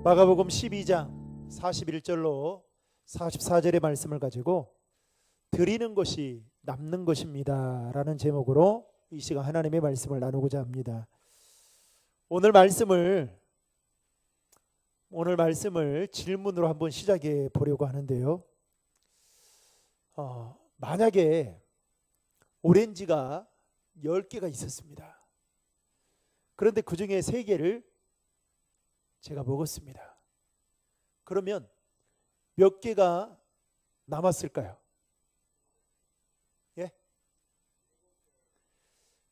마가복음 12장 41절로 44절의 말씀을 가지고 드리는 것이 남는 것입니다 라는 제목으로 이 시간 하나님의 말씀을 나누고자 합니다. 오늘 말씀을 질문으로 한번 시작해 보려고 하는데요. 만약에 오렌지가 10개가 있었습니다. 그런데 그 중에 3개를 제가 먹었습니다. 그러면 몇 개가 남았을까요? 예?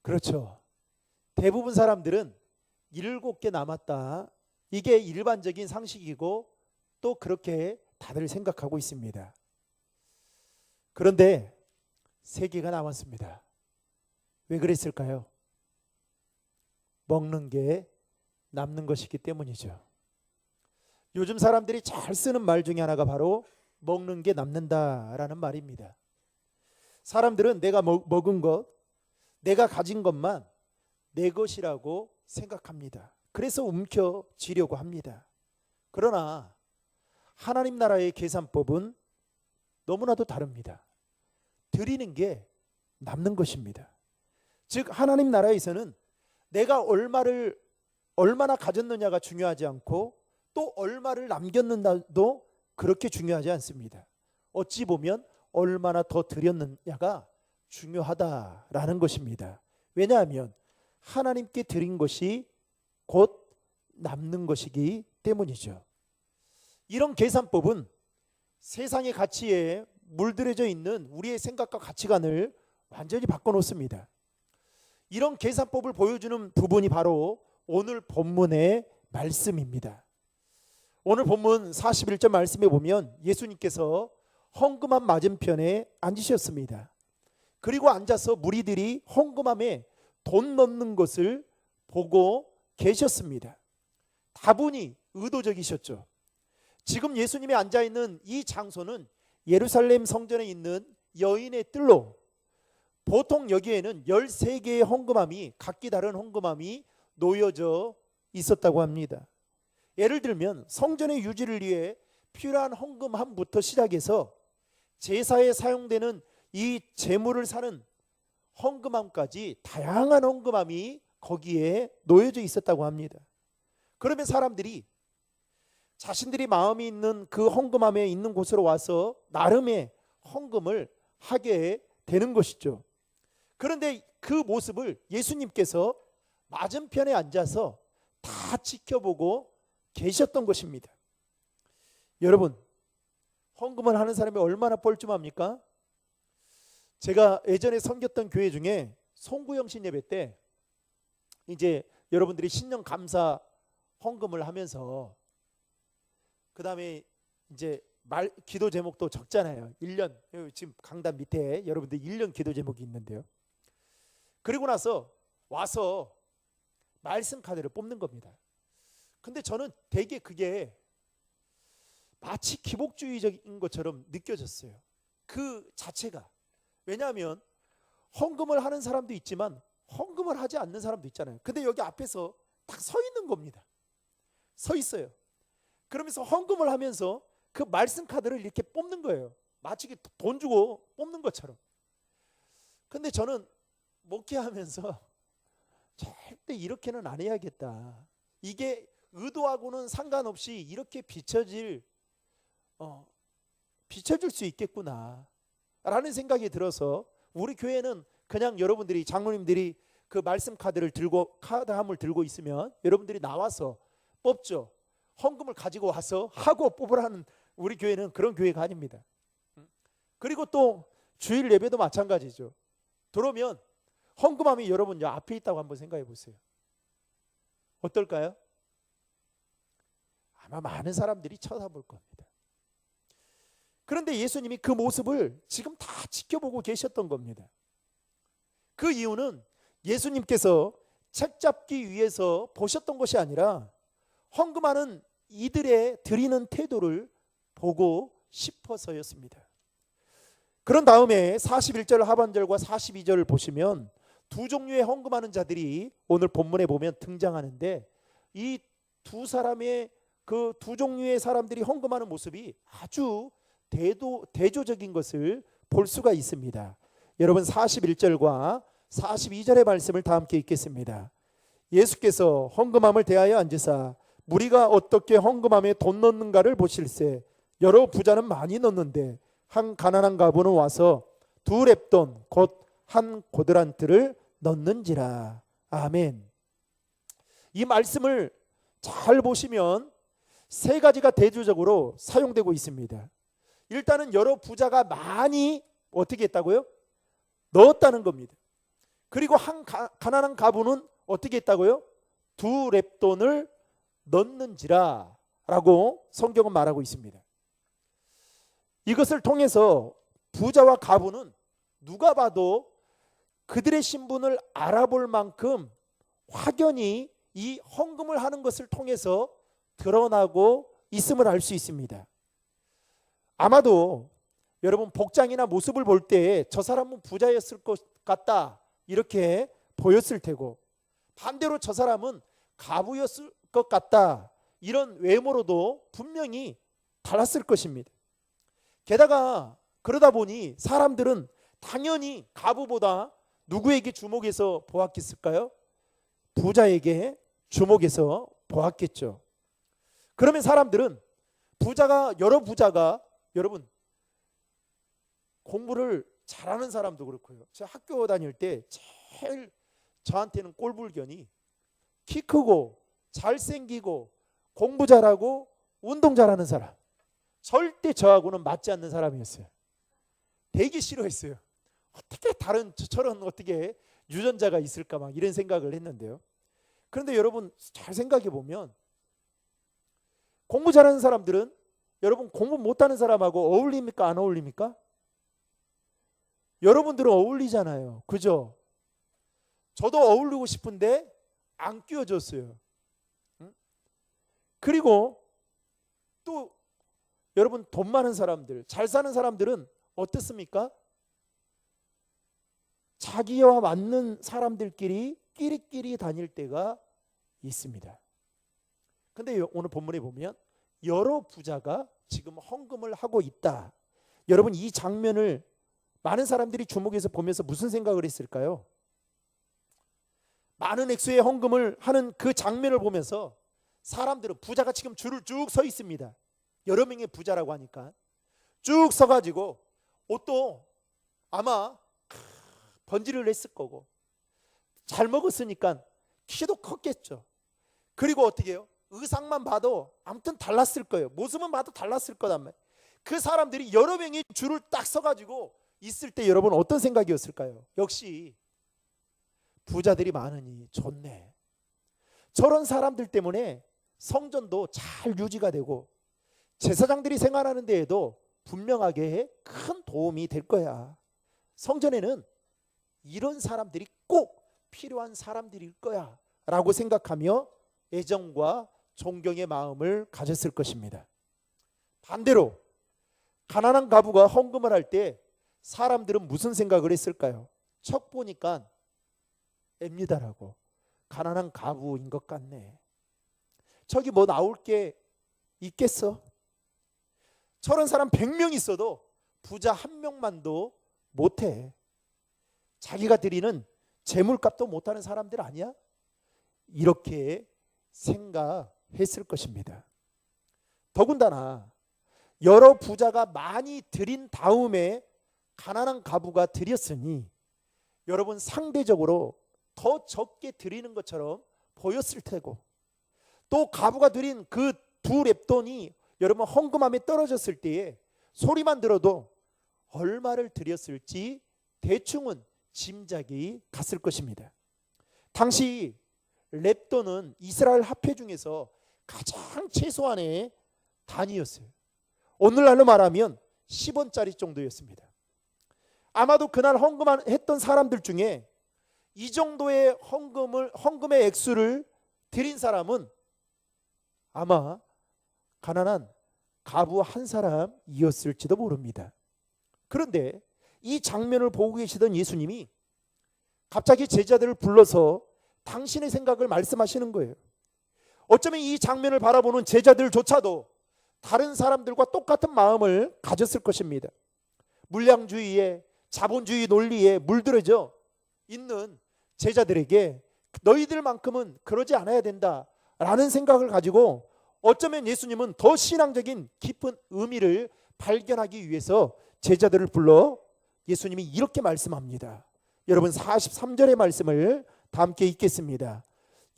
그렇죠. 대부분 사람들은 7개 남았다. 이게 일반적인 상식이고 또 그렇게 다들 생각하고 있습니다. 그런데 3개가 남았습니다. 왜 그랬을까요? 먹는 게 남는 것이기 때문이죠. 요즘 사람들이 잘 쓰는 말 중에 하나가 바로 먹는 게 남는다라는 말입니다. 사람들은 내가 먹은 것, 내가 가진 것만 내 것이라고 생각합니다. 그래서 움켜쥐려고 합니다. 그러나 하나님 나라의 계산법은 너무나도 다릅니다. 드리는 게 남는 것입니다. 즉 하나님 나라에서는 내가 얼마나 가졌느냐가 중요하지 않고 또 얼마를 남겼는가도 그렇게 중요하지 않습니다. 어찌 보면 얼마나 더 드렸느냐가 중요하다라는 것입니다. 왜냐하면 하나님께 드린 것이 곧 남는 것이기 때문이죠. 이런 계산법은 세상의 가치에 물들여져 있는 우리의 생각과 가치관을 완전히 바꿔놓습니다. 이런 계산법을 보여주는 부분이 바로 오늘 본문의 말씀입니다. 오늘 본문 41절 말씀에 보면 예수님께서 헌금함 맞은편에 앉으셨습니다. 그리고 앉아서 무리들이 헌금함에 돈 넣는 것을 보고 계셨습니다. 다분히 의도적이셨죠. 지금 예수님이 앉아있는 이 장소는 예루살렘 성전에 있는 여인의 뜰로 보통 여기에는 13개의 헌금함이 각기 다른 헌금함이 놓여져 있었다고 합니다. 예를 들면 성전의 유지를 위해 필요한 헌금함부터 시작해서 제사에 사용되는 이 제물을 사는 헌금함까지 다양한 헌금함이 거기에 놓여져 있었다고 합니다. 그러면 사람들이 자신들이 마음이 있는 그 헌금함에 있는 곳으로 와서 나름의 헌금을 하게 되는 것이죠. 그런데 그 모습을 예수님께서 맞은편에 앉아서 다 지켜보고 계셨던 것입니다. 여러분, 헌금을 하는 사람이 얼마나 뻘쭘합니까? 제가 예전에 섬겼던 교회 중에 송구영신 예배 때 이제 여러분들이 신년 감사 헌금을 하면서 그 다음에 이제 기도 제목도 적잖아요. 1년, 지금 강단 밑에 여러분들 1년 기도 제목이 있는데요. 그리고 나서 와서 말씀 카드를 뽑는 겁니다. 근데 저는 되게 그게 마치 기복주의적인 것처럼 느껴졌어요. 그 자체가. 왜냐하면 헌금을 하는 사람도 있지만 헌금을 하지 않는 사람도 있잖아요. 근데 여기 앞에서 딱 서 있는 겁니다. 서 있어요. 그러면서 헌금을 하면서 그 말씀 카드를 이렇게 뽑는 거예요. 마치 돈 주고 뽑는 것처럼. 근데 저는 목회하면서 절대 이렇게는 안 해야겠다. 이게 의도하고는 상관없이 이렇게 비춰질 수 있겠구나 라는 생각이 들어서 우리 교회는 그냥 여러분들이 장로님들이 그 말씀 카드함을 들고 있으면 여러분들이 나와서 뽑죠. 헌금을 가지고 와서 하고 뽑으라는 우리 교회는 그런 교회가 아닙니다. 그리고 또 주일 예배도 마찬가지죠. 들어오면 헌금함이 여러분 앞에 있다고 한번 생각해 보세요. 어떨까요? 아마 많은 사람들이 쳐다볼 겁니다. 그런데 예수님이 그 모습을 지금 다 지켜보고 계셨던 겁니다. 그 이유는 예수님께서 책 잡기 위해서 보셨던 것이 아니라 헌금하는 이들의 드리는 태도를 보고 싶어서였습니다. 그런 다음에 41절 하반절과 42절을 보시면 두 종류의 헌금하는 자들이 오늘 본문에 보면 등장하는데 이 두 사람의 그 두 종류의 사람들이 헌금하는 모습이 아주 대조적인 것을 볼 수가 있습니다. 여러분 41절과 42절의 말씀을 다 함께 읽겠습니다. 예수께서 헌금함을 대하여 앉으사 무리가 어떻게 헌금함에 돈 넣는가를 보실세 여러 부자는 많이 넣는데 한 가난한 가부는 와서 두 렙돈 곧 한 고드란트를 넣는지라. 아멘. 이 말씀을 잘 보시면 세 가지가 대조적으로 사용되고 있습니다. 일단은 여러 부자가 많이 어떻게 했다고요? 넣었다는 겁니다. 그리고 한 가난한 가부는 어떻게 했다고요? 두 렙돈을 넣는지라 라고 성경은 말하고 있습니다. 이것을 통해서 부자와 가부는 누가 봐도 그들의 신분을 알아볼 만큼 확연히 이 헌금을 하는 것을 통해서 드러나고 있음을 알 수 있습니다. 아마도 여러분 복장이나 모습을 볼 때 저 사람은 부자였을 것 같다 이렇게 보였을 테고, 반대로 저 사람은 가부였을 것 같다 이런 외모로도 분명히 달랐을 것입니다. 게다가 그러다 보니 사람들은 당연히 가부보다 누구에게 주목해서 보았겠을까요? 부자에게 주목해서 보았겠죠. 그러면 사람들은 여러 부자가 여러분 공부를 잘하는 사람도 그렇고요. 제가 학교 다닐 때 제일 저한테는 꼴불견이 키 크고 잘생기고 공부 잘하고 운동 잘하는 사람, 절대 저하고는 맞지 않는 사람이었어요. 되게 싫어했어요. 어떻게 저런 어떻게 유전자가 있을까 막 이런 생각을 했는데요. 그런데 여러분 잘 생각해 보면 공부 잘하는 사람들은 여러분 공부 못하는 사람하고 어울립니까? 안 어울립니까? 여러분들은 어울리잖아요. 그죠? 저도 어울리고 싶은데 안 끼워줬어요. 응? 그리고 또 여러분 돈 많은 사람들, 잘 사는 사람들은 어떻습니까? 자기와 맞는 사람들끼리 끼리끼리 다닐 때가 있습니다. 근데 오늘 본문에 보면 여러 부자가 지금 헌금을 하고 있다. 여러분 이 장면을 많은 사람들이 주목해서 보면서 무슨 생각을 했을까요? 많은 액수의 헌금을 하는 그 장면을 보면서 사람들은 부자가 지금 줄을 쭉 서 있습니다. 여러 명의 부자라고 하니까 쭉 서가지고 옷도 아마 번지를 했을 거고 잘 먹었으니까 키도 컸겠죠. 그리고 어떻게 해요? 의상만 봐도 아무튼 달랐을 거예요. 모습은 봐도 달랐을 거단 말이에요. 그 사람들이 여러 명이 줄을 딱 서가지고 있을 때 여러분 어떤 생각이었을까요? 역시 부자들이 많으니 좋네. 저런 사람들 때문에 성전도 잘 유지가 되고 제사장들이 생활하는 데에도 분명하게 큰 도움이 될 거야. 성전에는 이런 사람들이 꼭 필요한 사람들일 거야 라고 생각하며 애정과 존경의 마음을 가졌을 것입니다. 반대로 가난한 가부가 헌금을 할 때 사람들은 무슨 생각을 했을까요? 척 보니까 앱니다라고 가난한 가부인 것 같네. 저기 뭐 나올 게 있겠어? 저런 사람 100명 있어도 부자 한 명만도 못해. 자기가 드리는 재물값도 못하는 사람들 아니야? 이렇게 생각했을 것입니다. 더군다나 여러 부자가 많이 드린 다음에 가난한 가부가 드렸으니 여러분 상대적으로 더 적게 드리는 것처럼 보였을 테고, 또 가부가 드린 그 두 렙돈이 여러분 헌금함에 떨어졌을 때에 소리만 들어도 얼마를 드렸을지 대충은 짐작이 갔을 것입니다. 당시 렙돈은 이스라엘 화폐 중에서 가장 최소한의 단위였어요. 오늘날로 말하면 10원짜리 정도였습니다. 아마도 그날 헌금했던 사람들 중에 이 정도의 헌금의 액수를 드린 사람은 아마 가난한 가부 한 사람이었을지도 모릅니다. 그런데 이 장면을 보고 계시던 예수님이 갑자기 제자들을 불러서 당신의 생각을 말씀하시는 거예요. 어쩌면 이 장면을 바라보는 제자들조차도 다른 사람들과 똑같은 마음을 가졌을 것입니다. 물량주의에, 자본주의 논리에 물들어져 있는 제자들에게 너희들만큼은 그러지 않아야 된다라는 생각을 가지고 어쩌면 예수님은 더 신앙적인 깊은 의미를 발견하기 위해서 제자들을 불러 예수님이 이렇게 말씀합니다. 여러분 43절의 말씀을 다 함께 읽겠습니다.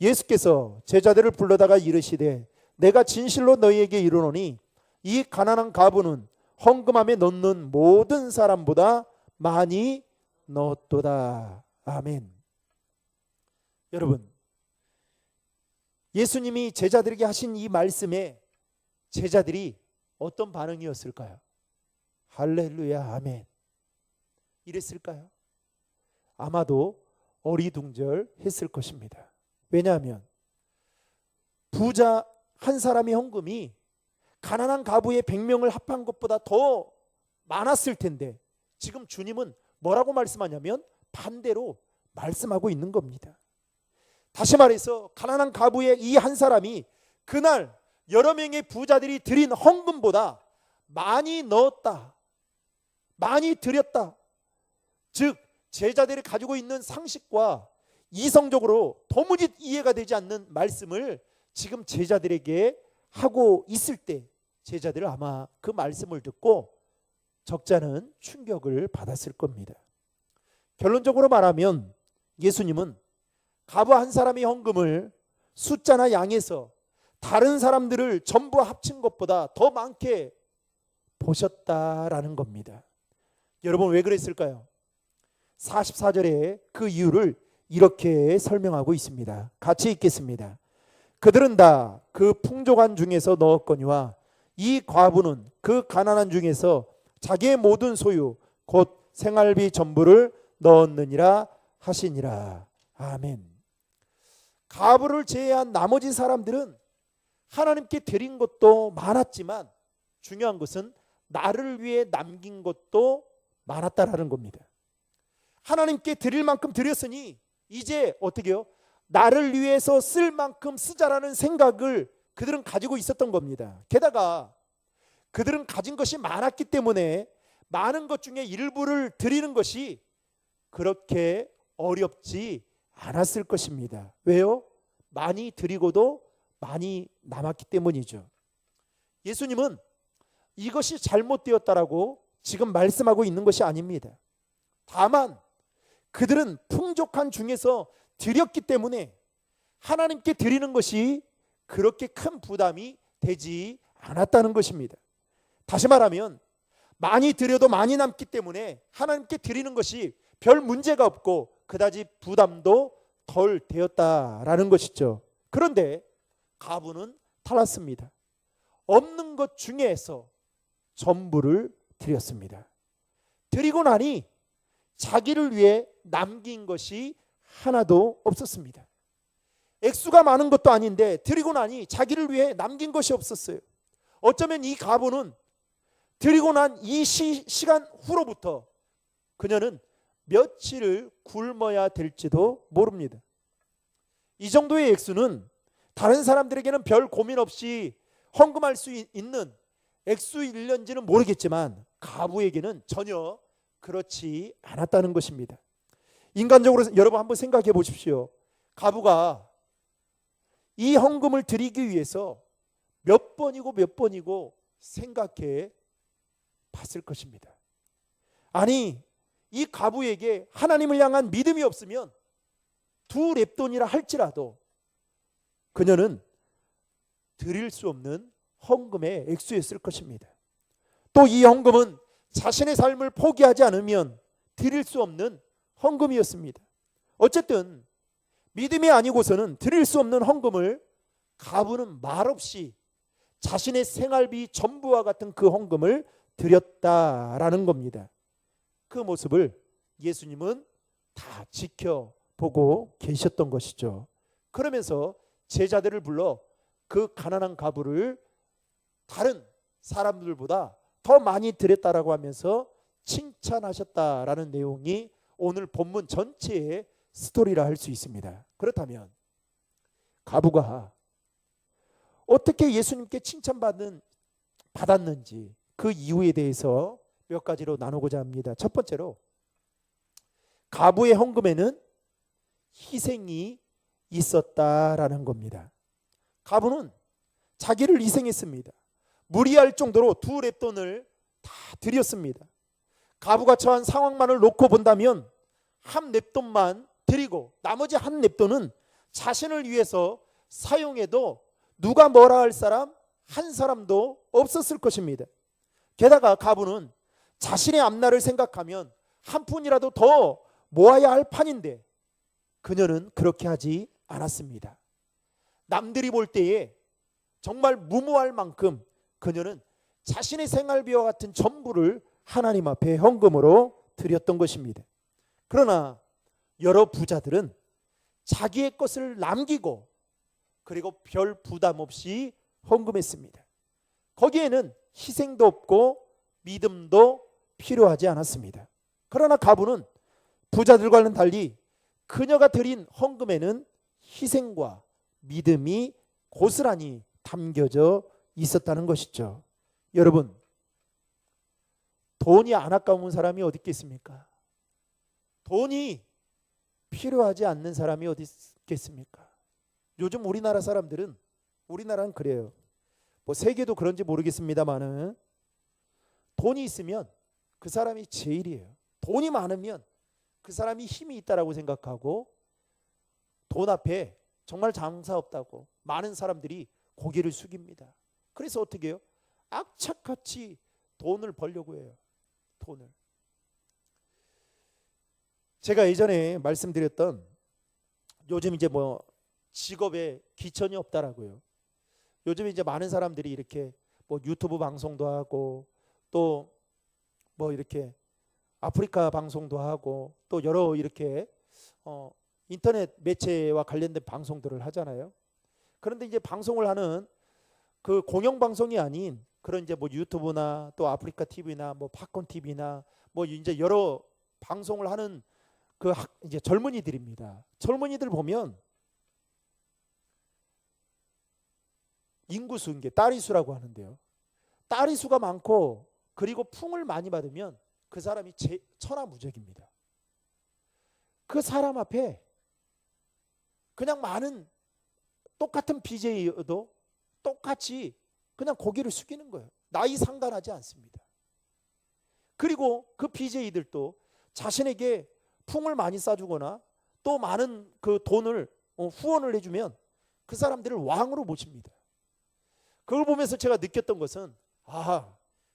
예수께서 제자들을 불러다가 이르시되 내가 진실로 너희에게 이르노니 이 가난한 과부는 헌금함에 넣는 모든 사람보다 많이 넣었도다. 아멘. 여러분, 예수님이 제자들에게 하신 이 말씀에 제자들이 어떤 반응이었을까요? 할렐루야, 아멘. 이랬을까요? 아마도 어리둥절했을 것입니다. 왜냐하면 부자 한 사람의 헌금이 가난한 과부의 100명을 합한 것보다 더 많았을 텐데 지금 주님은 뭐라고 말씀하냐면 반대로 말씀하고 있는 겁니다. 다시 말해서 가난한 과부의 이 한 사람이 그날 여러 명의 부자들이 드린 헌금보다 많이 넣었다, 많이 드렸다. 즉 제자들이 가지고 있는 상식과 이성적으로 도무지 이해가 되지 않는 말씀을 지금 제자들에게 하고 있을 때 제자들은 아마 그 말씀을 듣고 적잖은 충격을 받았을 겁니다. 결론적으로 말하면 예수님은 과부 한 사람의 헌금을 숫자나 양에서 다른 사람들을 전부 합친 것보다 더 많게 보셨다라는 겁니다. 여러분 왜 그랬을까요? 44절에 그 이유를 이렇게 설명하고 있습니다. 같이 읽겠습니다. 그들은 다 그 풍족한 중에서 넣었거니와 이 과부는 그 가난한 중에서 자기의 모든 소유 곧 생활비 전부를 넣었느니라 하시니라. 아멘. 과부를 제외한 나머지 사람들은 하나님께 드린 것도 많았지만 중요한 것은 나를 위해 남긴 것도 많았다라는 겁니다. 하나님께 드릴 만큼 드렸으니 이제 어떻게 해요? 나를 위해서 쓸 만큼 쓰자라는 생각을 그들은 가지고 있었던 겁니다. 게다가 그들은 가진 것이 많았기 때문에 많은 것 중에 일부를 드리는 것이 그렇게 어렵지 않았을 것입니다. 왜요? 많이 드리고도 많이 남았기 때문이죠. 예수님은 이것이 잘못되었다라고 지금 말씀하고 있는 것이 아닙니다. 다만 그들은 풍족한 중에서 드렸기 때문에 하나님께 드리는 것이 그렇게 큰 부담이 되지 않았다는 것입니다. 다시 말하면 많이 드려도 많이 남기 때문에 하나님께 드리는 것이 별 문제가 없고 그다지 부담도 덜 되었다라는 것이죠. 그런데 과부는 달랐습니다. 없는 것 중에서 전부를 드렸습니다. 드리고 나니 자기를 위해 남긴 것이 하나도 없었습니다. 액수가 많은 것도 아닌데 드리고 나니 자기를 위해 남긴 것이 없었어요. 어쩌면 이 과부는 드리고 난 이 시간 후로부터 그녀는 며칠을 굶어야 될지도 모릅니다. 이 정도의 액수는 다른 사람들에게는 별 고민 없이 헌금할 수 있는 액수일는지는 모르겠지만 과부에게는 전혀 그렇지 않았다는 것입니다. 인간적으로 여러분 한번 생각해 보십시오. 과부가 이 헌금을 드리기 위해서 몇 번이고 생각해 봤을 것입니다. 아니 이 과부에게 하나님을 향한 믿음이 없으면 두 렙돈이라 할지라도 그녀는 드릴 수 없는 헌금의 액수였을 것입니다. 또 이 헌금은 자신의 삶을 포기하지 않으면 드릴 수 없는 헌금이었습니다. 어쨌든 믿음이 아니고서는 드릴 수 없는 헌금을 과부는 말없이 자신의 생활비 전부와 같은 그 헌금을 드렸다라는 겁니다. 그 모습을 예수님은 다 지켜보고 계셨던 것이죠. 그러면서 제자들을 불러 그 가난한 과부를 다른 사람들보다 더 많이 드렸다라고 하면서 칭찬하셨다라는 내용이 오늘 본문 전체의 스토리라 할 수 있습니다. 그렇다면 과부가 어떻게 예수님께 받았는지 그 이유에 대해서 몇 가지로 나누고자 합니다. 첫 번째로 가부의 헌금에는 희생이 있었다라는 겁니다. 가부는 자기를 희생했습니다. 무리할 정도로 2렙돈을 다 드렸습니다. 가부가 처한 상황만을 놓고 본다면 한 렙돈만 드리고 나머지 한 렙돈은 자신을 위해서 사용해도 누가 뭐라 할 사람 한 사람도 없었을 것입니다. 게다가 가부는 자신의 앞날을 생각하면 한 푼이라도 더 모아야 할 판인데 그녀는 그렇게 하지 않았습니다. 남들이 볼 때에 정말 무모할 만큼 그녀는 자신의 생활비와 같은 전부를 하나님 앞에 헌금으로 드렸던 것입니다. 그러나 여러 부자들은 자기의 것을 남기고 그리고 별 부담 없이 헌금했습니다. 거기에는 희생도 없고 믿음도 필요하지 않았습니다. 그러나 가부는 부자들과는 달리 그녀가 드린 헌금에는 희생과 믿음이 고스란히 담겨져 있었다는 것이죠. 여러분, 돈이 안 아까운 사람이 어디 있겠습니까? 돈이 필요하지 않는 사람이 어디 있겠습니까? 요즘 우리나라는 그래요. 뭐 세계도 그런지 모르겠습니다만은 돈이 있으면 그 사람이 제일이에요. 돈이 많으면 그 사람이 힘이 있다라고 생각하고 돈 앞에 정말 장사 없다고 많은 사람들이 고개를 숙입니다. 그래서 어떻게 해요? 악착같이 돈을 벌려고 해요. 돈을. 제가 예전에 말씀드렸던 요즘 이제 뭐 직업에 귀천이 없다라고요. 요즘 이제 많은 사람들이 이렇게 뭐 유튜브 방송도 하고 또 뭐 이렇게 아프리카 방송도 하고 또 여러 이렇게 인터넷 매체와 관련된 방송들을 하잖아요. 그런데 이제 방송을 하는 그 공영 방송이 아닌 그런 이제 뭐 유튜브나 또 아프리카 TV나 뭐 팝콘 TV나 뭐 이제 여러 방송을 하는 그 이제 젊은이들입니다. 젊은이들 보면 인구수인 게 딸이수라고 하는데요. 딸이수가 많고 그리고 풍을 많이 받으면 그 사람이 천하무적입니다. 그 사람 앞에 그냥 많은 똑같은 BJ여도 똑같이 그냥 고개를 숙이는 거예요. 나이 상관하지 않습니다. 그리고 그 BJ들도 자신에게 풍을 많이 싸주거나 또 많은 그 돈을 후원을 해주면 그 사람들을 왕으로 모십니다. 그걸 보면서 제가 느꼈던 것은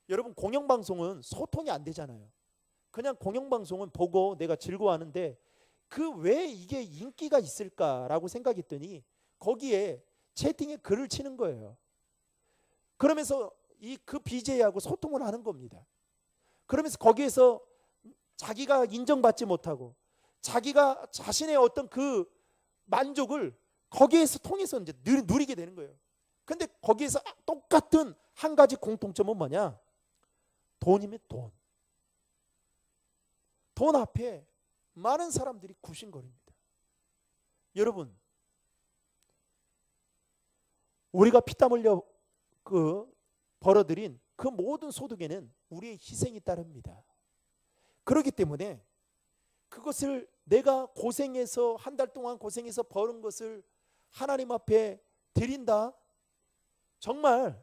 여러분 공영방송은 소통이 안 되잖아요. 그냥 공영방송은 보고 내가 즐거워하는데 그 왜 이게 인기가 있을까라고 생각했더니 거기에 채팅에 글을 치는 거예요. 그러면서 그 BJ하고 소통을 하는 겁니다. 그러면서 거기에서 자기가 인정받지 못하고 자기가 자신의 어떤 그 만족을 거기에서 통해서 이제 누리게 되는 거예요. 근데 거기에서 똑같은 한 가지 공통점은 뭐냐? 돈이면 돈. 돈 앞에 많은 사람들이 굽신거립니다. 여러분, 우리가 피땀 흘려 벌어들인 그 모든 소득에는 우리의 희생이 따릅니다. 그렇기 때문에 그것을 내가 고생해서 한 달 동안 고생해서 버는 것을 하나님 앞에 드린다? 정말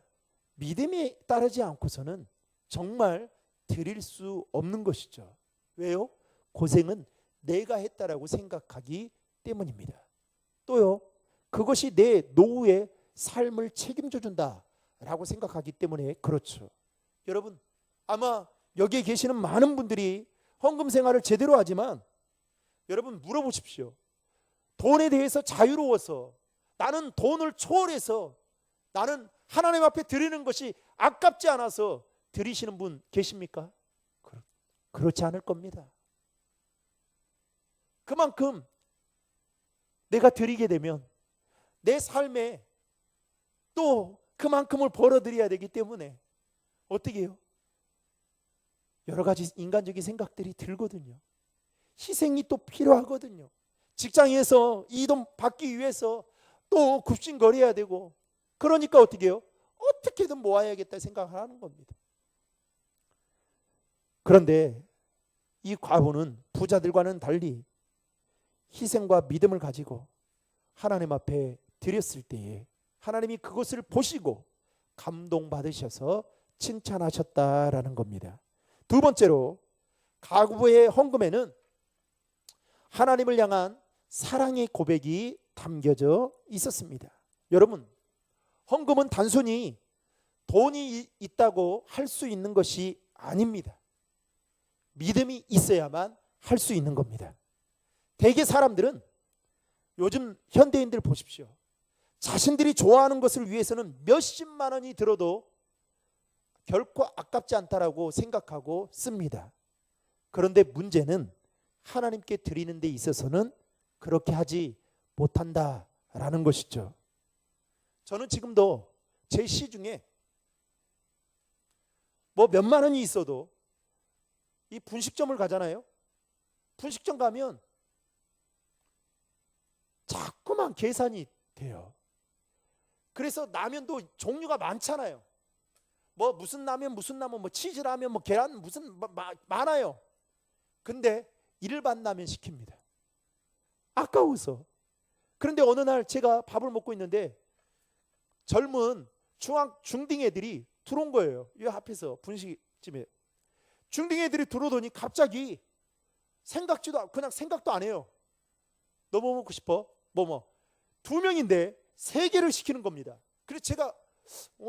믿음이 따르지 않고서는 정말 드릴 수 없는 것이죠. 왜요? 고생은 내가 했다라고 생각하기 때문입니다. 또요, 그것이 내 노후의 삶을 책임져 준다라고 생각하기 때문에 그렇죠. 여러분, 아마 여기에 계시는 많은 분들이 헌금 생활을 제대로 하지만 여러분 물어보십시오. 돈에 대해서 자유로워서 나는 돈을 초월해서 나는 하나님 앞에 드리는 것이 아깝지 않아서 드리시는 분 계십니까? 그렇지 않을 겁니다. 그만큼 내가 드리게 되면 내 삶에 또 그만큼을 벌어들여야 되기 때문에 어떻게 해요? 여러 가지 인간적인 생각들이 들거든요. 희생이 또 필요하거든요. 직장에서 이 돈 받기 위해서 또 굽신거려야 되고 그러니까 어떻게 해요? 어떻게든 모아야겠다 생각을 하는 겁니다. 그런데 이 과부는 부자들과는 달리 희생과 믿음을 가지고 하나님 앞에 드렸을 때에 하나님이 그것을 보시고 감동받으셔서 칭찬하셨다라는 겁니다. 두 번째로 과부의 헌금에는 하나님을 향한 사랑의 고백이 담겨져 있었습니다. 여러분, 헌금은 단순히 돈이 있다고 할 수 있는 것이 아닙니다. 믿음이 있어야만 할 수 있는 겁니다. 대개 사람들은 요즘 현대인들 보십시오. 자신들이 좋아하는 것을 위해서는 몇십만 원이 들어도 결코 아깝지 않다라고 생각하고 씁니다. 그런데 문제는 하나님께 드리는 데 있어서는 그렇게 하지 못한다라는 것이죠. 저는 지금도 제 시중에 뭐 몇만 원이 있어도 이 분식점을 가잖아요. 분식점 가면 자꾸만 계산이 돼요. 그래서 라면도 종류가 많잖아요. 뭐 무슨 라면 뭐 치즈 라면 뭐 계란 무슨 많아요. 근데 일반 라면 시킵니다. 아까워서. 그런데 어느 날 제가 밥을 먹고 있는데 젊은 중딩 애들이 들어온 거예요. 이 앞에서 분식집에 중딩 애들이 들어오더니 갑자기 그냥 생각도 안 해요. 너 뭐 먹고 싶어? 두 명인데 세 개를 시키는 겁니다. 그래서 제가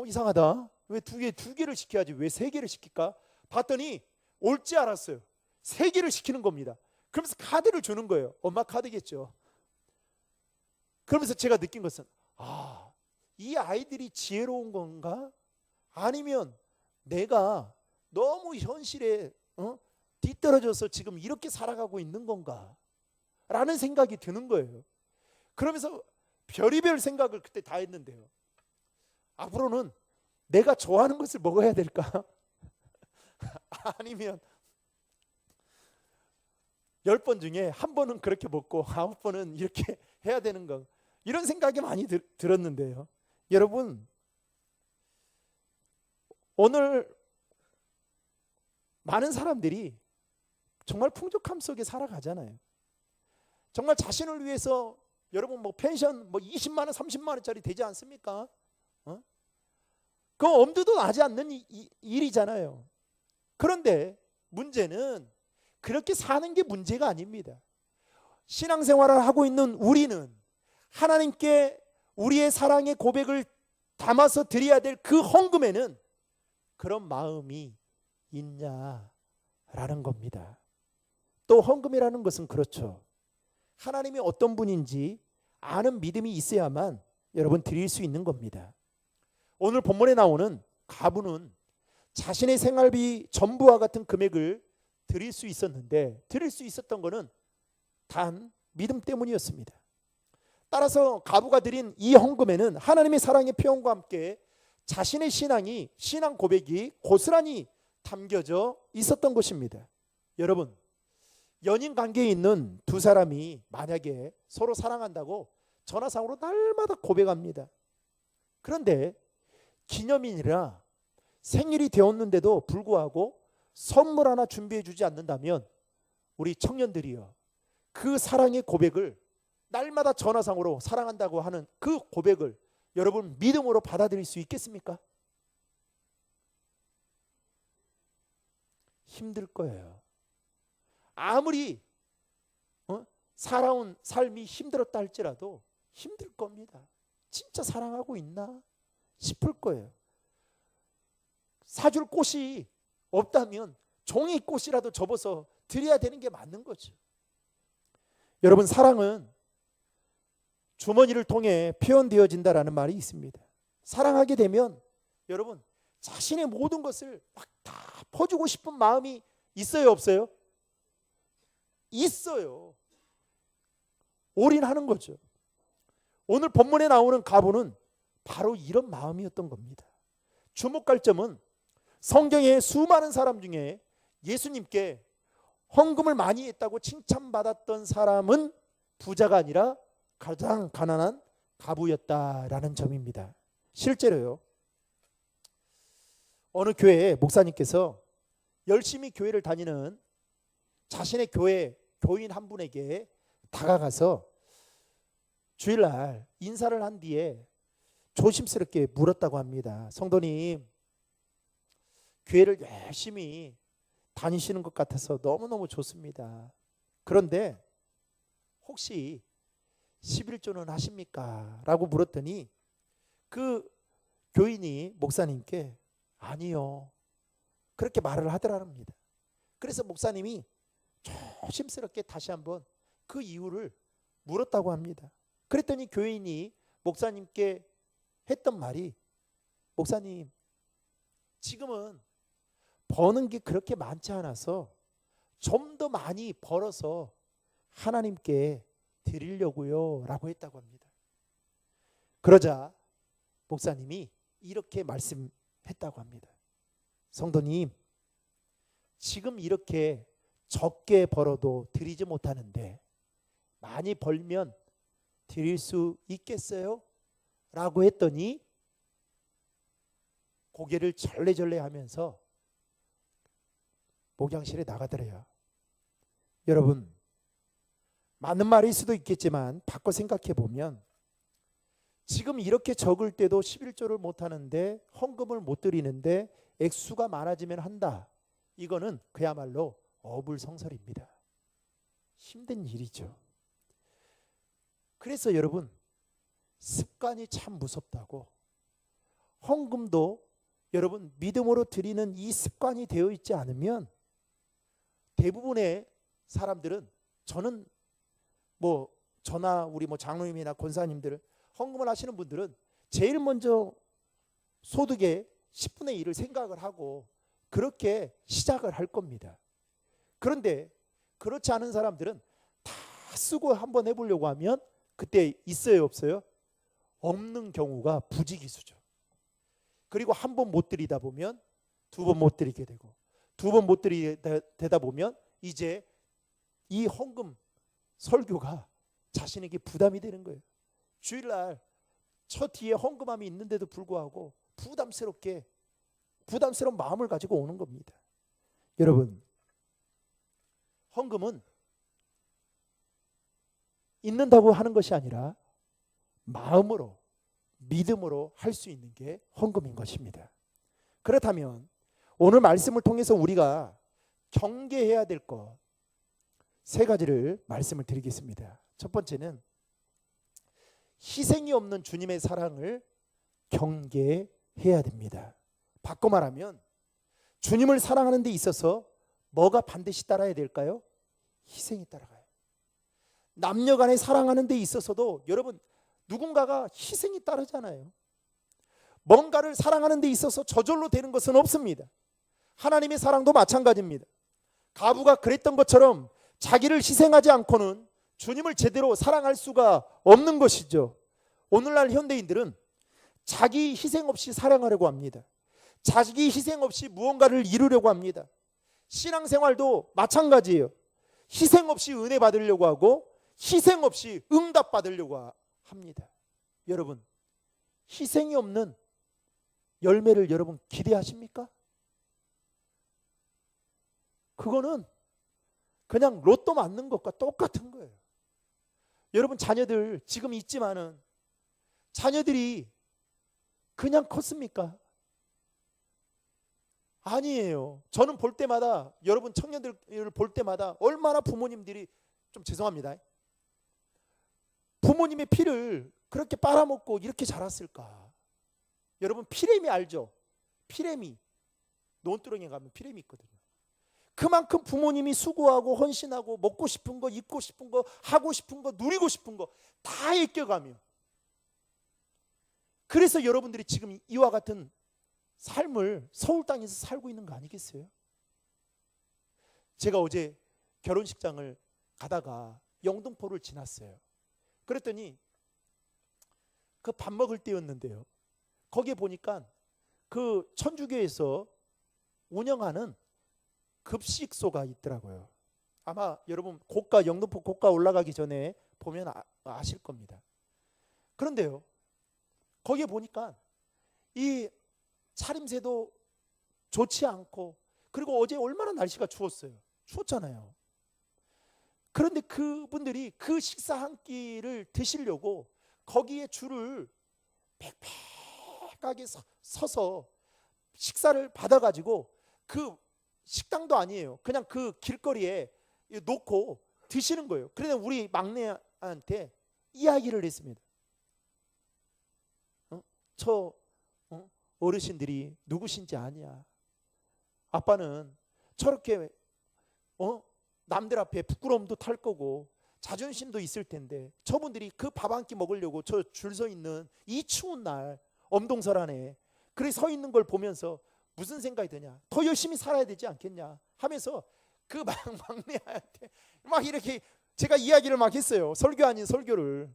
이상하다. 왜 두 개를 시켜야지 왜 세 개를 시킬까? 봤더니 옳지 않았어요. 세 개를 시키는 겁니다. 그러면서 카드를 주는 거예요. 엄마 카드겠죠. 그러면서 제가 느낀 것은 이 아이들이 지혜로운 건가? 아니면 내가 너무 현실에 뒤떨어져서 지금 이렇게 살아가고 있는 건가? 라는 생각이 드는 거예요. 그러면서 별의별 생각을 그때 다 했는데요. 앞으로는 내가 좋아하는 것을 먹어야 될까? 아니면 10번 중에 한 번은 그렇게 먹고 9번은 이렇게 해야 되는 거, 이런 생각이 많이 들었는데요. 여러분, 오늘 많은 사람들이 정말 풍족함 속에 살아가잖아요. 정말 자신을 위해서 여러분 뭐 펜션 20만 원 30만 원짜리 되지 않습니까? 그건 엄두도 나지 않는 일이잖아요. 그런데 문제는 그렇게 사는 게 문제가 아닙니다. 신앙생활을 하고 있는 우리는 하나님께 우리의 사랑의 고백을 담아서 드려야 될 그 헌금에는 그런 마음이 있냐라는 겁니다. 또 헌금이라는 것은 그렇죠. 하나님이 어떤 분인지 아는 믿음이 있어야만 여러분 드릴 수 있는 겁니다. 오늘 본문에 나오는 과부는 자신의 생활비 전부와 같은 금액을 드릴 수 있었는데, 드릴 수 있었던 것은 단 믿음 때문이었습니다. 따라서 과부가 드린 이 헌금에는 하나님의 사랑의 표현과 함께 자신의 신앙 고백이 고스란히 담겨져 있었던 것입니다. 여러분, 연인 관계에 있는 두 사람이 만약에 서로 사랑한다고 전화상으로 날마다 고백합니다. 그런데 기념일이라 생일이 되었는데도 불구하고 선물 하나 준비해 주지 않는다면 우리 청년들이요, 그 사랑의 고백을 날마다 전화상으로 사랑한다고 하는 그 고백을 여러분 믿음으로 받아들일 수 있겠습니까? 힘들 거예요. 아무리 살아온 삶이 힘들었다 할지라도 힘들 겁니다. 진짜 사랑하고 있나 싶을 거예요. 사줄 꽃이 없다면 종이꽃이라도 접어서 드려야 되는 게 맞는 거죠. 여러분, 사랑은 주머니를 통해 표현되어진다라는 말이 있습니다. 사랑하게 되면 여러분 자신의 모든 것을 막 다 퍼주고 싶은 마음이 있어요, 없어요? 있어요. 올인하는 거죠. 오늘 본문에 나오는 과부는 바로 이런 마음이었던 겁니다. 주목할 점은 성경의 수많은 사람 중에 예수님께 헌금을 많이 했다고 칭찬받았던 사람은 부자가 아니라 가장 가난한 과부였다라는 점입니다. 실제로요. 어느 교회 목사님께서 열심히 교회를 다니는 자신의 교회 교인 한 분에게 다가가서 주일날 인사를 한 뒤에 조심스럽게 물었다고 합니다. 성도님, 교회를 열심히 다니시는 것 같아서 너무너무 좋습니다. 그런데 혹시 11조는 하십니까? 라고 물었더니 그 교인이 목사님께 아니요, 그렇게 말을 하더랍니다. 그래서 목사님이 조심스럽게 다시 한번 그 이유를 물었다고 합니다. 그랬더니 교인이 목사님께 했던 말이, 목사님, 지금은 버는 게 그렇게 많지 않아서 좀 더 많이 벌어서 하나님께 드리려고요 라고 했다고 합니다. 그러자 목사님이 이렇게 말씀했다고 합니다. 성도님, 지금 이렇게 적게 벌어도 드리지 못하는데 많이 벌면 드릴 수 있겠어요? 라고 했더니 고개를 절레절레 하면서 목양실에 나가더래요. 여러분, 맞는 말일 수도 있겠지만 바꿔 생각해 보면 지금 이렇게 적을 때도 11조를 못 하는데 헌금을 못 드리는데 액수가 많아지면 한다. 이거는 그야말로 어불성설입니다. 힘든 일이죠. 그래서 여러분, 습관이 참 무섭다고. 헌금도 여러분 믿음으로 드리는 이 습관이 되어 있지 않으면 대부분의 사람들은, 저는 저나 우리 장로님이나 권사님들 헌금을 하시는 분들은 제일 먼저 소득의 10분의 1을 생각을 하고 그렇게 시작을 할 겁니다. 그런데 그렇지 않은 사람들은 다 쓰고 한번 해보려고 하면 그때 있어요, 없어요? 없는 경우가 부지기수죠. 그리고 한 번 못 드리다 보면 두 번 못 드리게 되고, 두 번 못 드리다 보면 이제 이 헌금 설교가 자신에게 부담이 되는 거예요. 주일날 저 뒤에 헌금함이 있는데도 불구하고 부담스러운 마음을 가지고 오는 겁니다. 여러분, 헌금은 있는다고 하는 것이 아니라 마음으로, 믿음으로 할 수 있는 게 헌금인 것입니다. 그렇다면 오늘 말씀을 통해서 우리가 경계해야 될 것 세 가지를 말씀을 드리겠습니다. 첫 번째는 희생이 없는 주님의 사랑을 경계해야 됩니다. 바꿔 말하면 주님을 사랑하는 데 있어서 뭐가 반드시 따라야 될까요? 희생이 따라가요. 남녀 간에 사랑하는 데 있어서도 여러분 누군가가 희생이 따르잖아요. 뭔가를 사랑하는 데 있어서 저절로 되는 것은 없습니다. 하나님의 사랑도 마찬가지입니다. 가부가 그랬던 것처럼 자기를 희생하지 않고는 주님을 제대로 사랑할 수가 없는 것이죠. 오늘날 현대인들은 자기 희생 없이 사랑하려고 합니다. 자기 희생 없이 무언가를 이루려고 합니다. 신앙생활도 마찬가지예요. 희생 없이 은혜 받으려고 하고 희생 없이 응답 받으려고 합니다. 여러분, 희생이 없는 열매를 여러분 기대하십니까? 그거는 그냥 로또 맞는 것과 똑같은 거예요. 여러분, 자녀들 지금 있지만은 자녀들이 그냥 컸습니까? 아니에요. 저는 볼 때마다, 여러분 청년들을 볼 때마다 얼마나 부모님들이, 좀 죄송합니다, 부모님의 피를 그렇게 빨아먹고 이렇게 자랐을까? 여러분 피레미 알죠? 피레미, 논두렁에 가면 피레미 있거든요. 그만큼 부모님이 수고하고 헌신하고 먹고 싶은 거, 입고 싶은 거, 하고 싶은 거, 누리고 싶은 거 다 애껴가며, 그래서 여러분들이 지금 이와 같은 삶을 서울 땅에서 살고 있는 거 아니겠어요? 제가 어제 결혼식장을 가다가 영등포를 지났어요. 그랬더니 그 밥 먹을 때였는데요, 거기에 보니까 그 천주교에서 운영하는 급식소가 있더라고요. 아마 여러분 영등포 고가 올라가기 전에 보면 아실 겁니다. 그런데요, 거기에 보니까 이 차림새도 좋지 않고, 그리고 어제 얼마나 날씨가 추웠어요. 추웠잖아요. 그런데 그분들이 그 식사 한 끼를 드시려고 거기에 줄을 빽빽하게 서서 식사를 받아가지고, 그 식당도 아니에요. 그냥 그 길거리에 놓고 드시는 거예요. 그런데 우리 막내한테 이야기를 했습니다. 저 어르신들이 누구신지 아냐? 아빠는 저렇게 남들 앞에 부끄러움도 탈 거고 자존심도 있을 텐데, 저분들이 그 밥 한 끼 먹으려고 저 줄 서 있는 이 추운 날 엄동설 안에 그렇게 서 있는 걸 보면서 무슨 생각이 드냐? 더 열심히 살아야 되지 않겠냐? 하면서 그 막내한테 막 이렇게 제가 이야기를 막 했어요. 설교 아닌 설교를.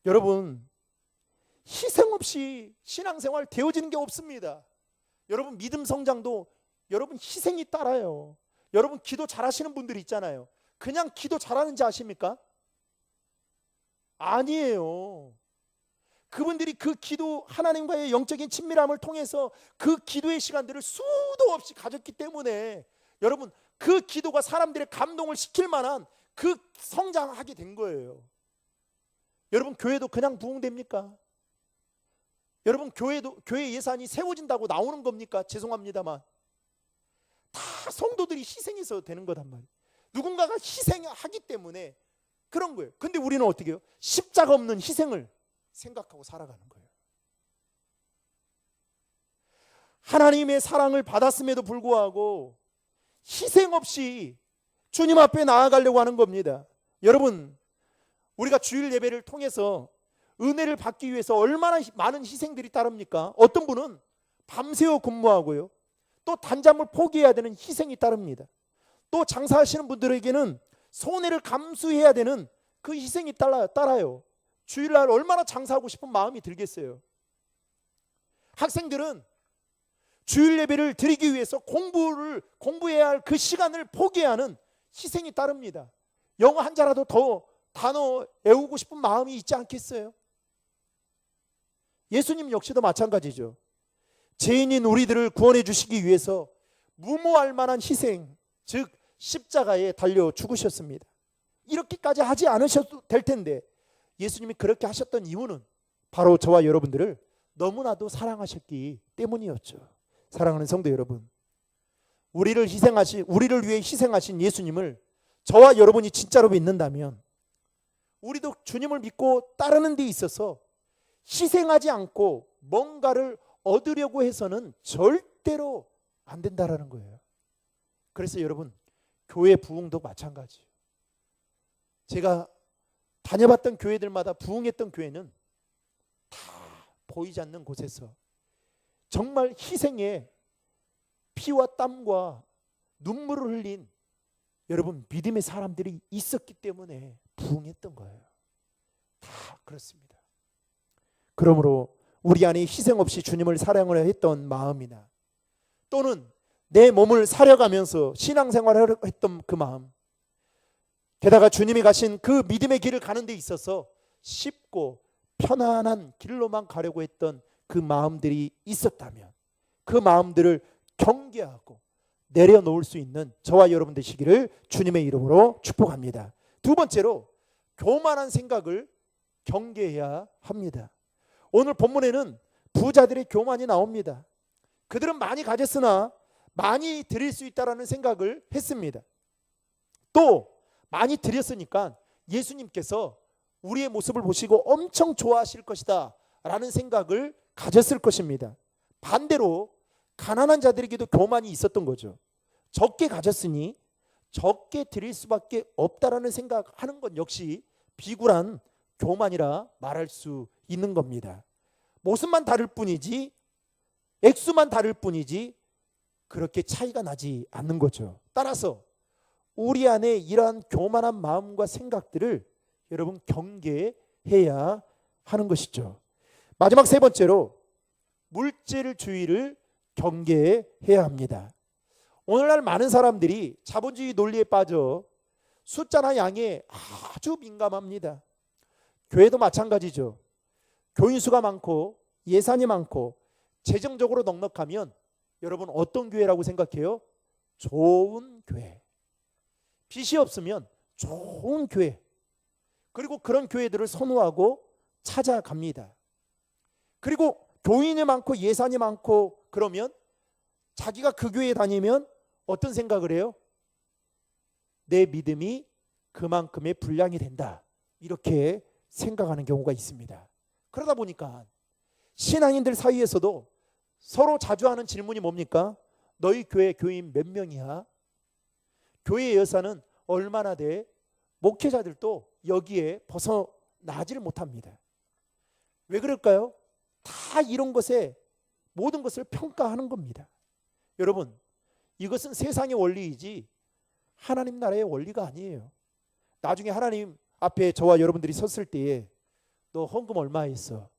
여러분, 희생 없이 신앙생활 되어지는 게 없습니다. 여러분, 믿음 성장도 여러분 희생이 따라요. 여러분, 기도 잘하시는 분들 있잖아요. 그냥 기도 잘하는지 아십니까? 아니에요. 그분들이 그 기도, 하나님과의 영적인 친밀함을 통해서 그 기도의 시간들을 수도 없이 가졌기 때문에 여러분, 그 기도가 사람들의 감동을 시킬 만한 그 성장하게 된 거예요. 여러분, 교회도 그냥 부흥됩니까? 여러분, 교회 예산이 세워진다고 나오는 겁니까? 죄송합니다만 다 성도들이 희생해서 되는 거단 말이에요. 누군가가 희생하기 때문에 그런 거예요. 근데 우리는 어떻게 해요? 십자가 없는 희생을 생각하고 살아가는 거예요. 하나님의 사랑을 받았음에도 불구하고 희생 없이 주님 앞에 나아가려고 하는 겁니다. 여러분, 우리가 주일 예배를 통해서 은혜를 받기 위해서 얼마나 많은 희생들이 따릅니까? 어떤 분은 밤새워 근무하고요, 또 단잠을 포기해야 되는 희생이 따릅니다. 또 장사하시는 분들에게는 손해를 감수해야 되는 그 희생이 따라요. 주일날 얼마나 장사하고 싶은 마음이 들겠어요. 학생들은 주일 예배를 드리기 위해서 공부해야 할 그 시간을 포기해야 하는 희생이 따릅니다. 영어 한 자라도 더 단어 외우고 싶은 마음이 있지 않겠어요? 예수님 역시도 마찬가지죠. 죄인인 우리들을 구원해 주시기 위해서 무모할 만한 희생, 즉 십자가에 달려 죽으셨습니다. 이렇게까지 하지 않으셔도 될 텐데 예수님이 그렇게 하셨던 이유는 바로 저와 여러분들을 너무나도 사랑하셨기 때문이었죠. 사랑하는 성도 여러분, 우리를 위해 희생하신 예수님을 저와 여러분이 진짜로 믿는다면 우리도 주님을 믿고 따르는 데 있어서 희생하지 않고 뭔가를 얻으려고 해서는 절대로 안 된다라는 거예요. 그래서 여러분, 교회 부흥도 마찬가지예요. 제가 다녀봤던 교회들마다 부흥했던 교회는 다 보이지 않는 곳에서 정말 희생에 피와 땀과 눈물을 흘린 여러분 믿음의 사람들이 있었기 때문에 부흥했던 거예요. 다 그렇습니다. 그러므로 우리 안에 희생 없이 주님을 사랑을 했던 마음이나 또는 내 몸을 사려가면서 신앙생활을 했던 그 마음, 게다가 주님이 가신 그 믿음의 길을 가는 데 있어서 쉽고 편안한 길로만 가려고 했던 그 마음들이 있었다면 그 마음들을 경계하고 내려놓을 수 있는 저와 여러분 되시기를 주님의 이름으로 축복합니다. 두 번째로, 교만한 생각을 경계해야 합니다. 오늘 본문에는 부자들의 교만이 나옵니다. 그들은 많이 가졌으나 많이 드릴 수 있다라는 생각을 했습니다. 또 많이 드렸으니까 예수님께서 우리의 모습을 보시고 엄청 좋아하실 것이다 라는 생각을 가졌을 것입니다. 반대로 가난한 자들에게도 교만이 있었던 거죠. 적게 가졌으니 적게 드릴 수밖에 없다라는 생각하는 것 역시 비굴한 교만이라 말할 수 있는 겁니다. 모습만 다를 뿐이지, 액수만 다를 뿐이지 그렇게 차이가 나지 않는 거죠. 따라서 우리 안에 이러한 교만한 마음과 생각들을 여러분 경계해야 하는 것이죠. 마지막 세 번째로, 물질주의를 경계해야 합니다. 오늘날 많은 사람들이 자본주의 논리에 빠져 숫자나 양에 아주 민감합니다. 교회도 마찬가지죠. 교인 수가 많고 예산이 많고 재정적으로 넉넉하면 여러분 어떤 교회라고 생각해요? 좋은 교회. 빚이 없으면 좋은 교회. 그리고 그런 교회들을 선호하고 찾아갑니다. 그리고 교인이 많고 예산이 많고 그러면 자기가 그 교회에 다니면 어떤 생각을 해요? 내 믿음이 그만큼의 분량이 된다. 이렇게 생각하는 경우가 있습니다. 그러다 보니까 신앙인들 사이에서도 서로 자주 하는 질문이 뭡니까? 너희 교회 교인 몇 명이야? 교회 예산은 얼마나 돼? 목회자들도 여기에 벗어나지를 못합니다. 왜 그럴까요? 다 이런 것에 모든 것을 평가하는 겁니다. 여러분, 이것은 세상의 원리이지 하나님 나라의 원리가 아니에요. 나중에 하나님 앞에 저와 여러분들이 섰을 때에 너 헌금 얼마 했어?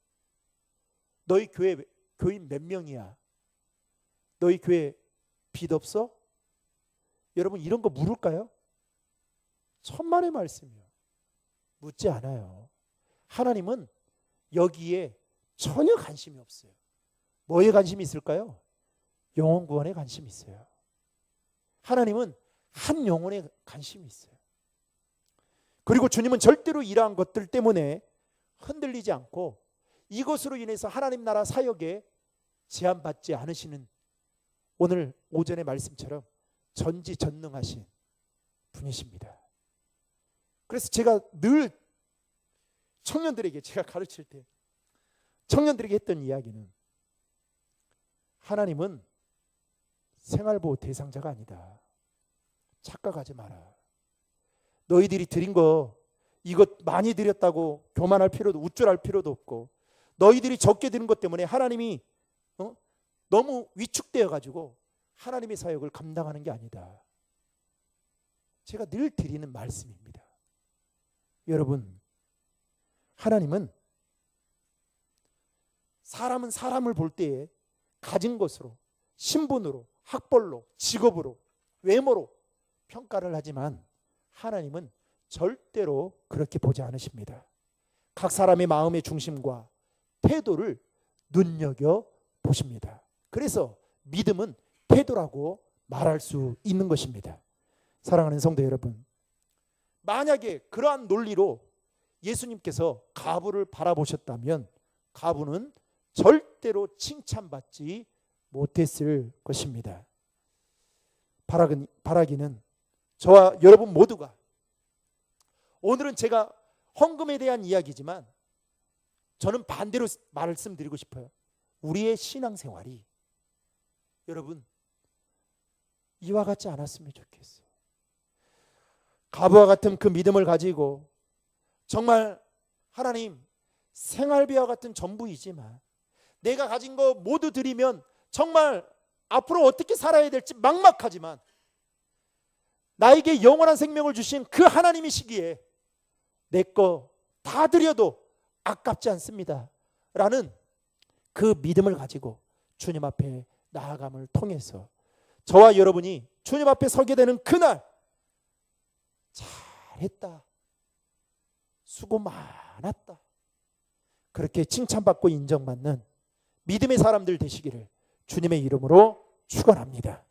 너희 교회 교인 몇 명이야? 너희 교회 빚 없어? 여러분 이런 거 물을까요? 천만의 말씀이요. 묻지 않아요. 하나님은 여기에 전혀 관심이 없어요. 뭐에 관심이 있을까요? 영혼 구원에 관심이 있어요. 하나님은 한 영혼에 관심이 있어요. 그리고 주님은 절대로 이러한 것들 때문에 흔들리지 않고 이것으로 인해서 하나님 나라 사역에 제한받지 않으시는 오늘 오전의 말씀처럼 전지전능하신 분이십니다. 그래서 제가 늘 청년들에게 제가 가르칠 때 청년들에게 했던 이야기는 하나님은 생활보호 대상자가 아니다. 착각하지 마라. 너희들이 드린 거 이것 많이 드렸다고 교만할 필요도 우쭐할 필요도 없고 너희들이 적게 드린 것 때문에 하나님이 너무 위축되어 가지고 하나님의 사역을 감당하는 게 아니다. 제가 늘 드리는 말씀입니다. 여러분, 하나님은 사람은 사람을 볼 때에 가진 것으로, 신분으로, 학벌로, 직업으로, 외모로 평가를 하지만 하나님은 절대로 그렇게 보지 않으십니다. 각 사람의 마음의 중심과 태도를 눈여겨 보십니다. 그래서 믿음은 태도라고 말할 수 있는 것입니다. 사랑하는 성도 여러분, 만약에 그러한 논리로 예수님께서 가부를 바라보셨다면 가부는 절대로 칭찬받지 못했을 것입니다. 바라기는 저와 여러분 모두가 오늘은 제가 헌금에 대한 이야기지만 저는 반대로 말씀드리고 싶어요. 우리의 신앙생활이 여러분 이와 같지 않았으면 좋겠어요. 가부와 같은 그 믿음을 가지고 정말 하나님 생활비와 같은 전부이지만 내가 가진 거 모두 드리면 정말 앞으로 어떻게 살아야 될지 막막하지만 나에게 영원한 생명을 주신 그 하나님이시기에 내 거 다 드려도 아깝지 않습니다 라는 그 믿음을 가지고 주님 앞에 나아감을 통해서 저와 여러분이 주님 앞에 서게 되는 그날 잘했다, 수고 많았다 그렇게 칭찬받고 인정받는 믿음의 사람들 되시기를 주님의 이름으로 축원합니다.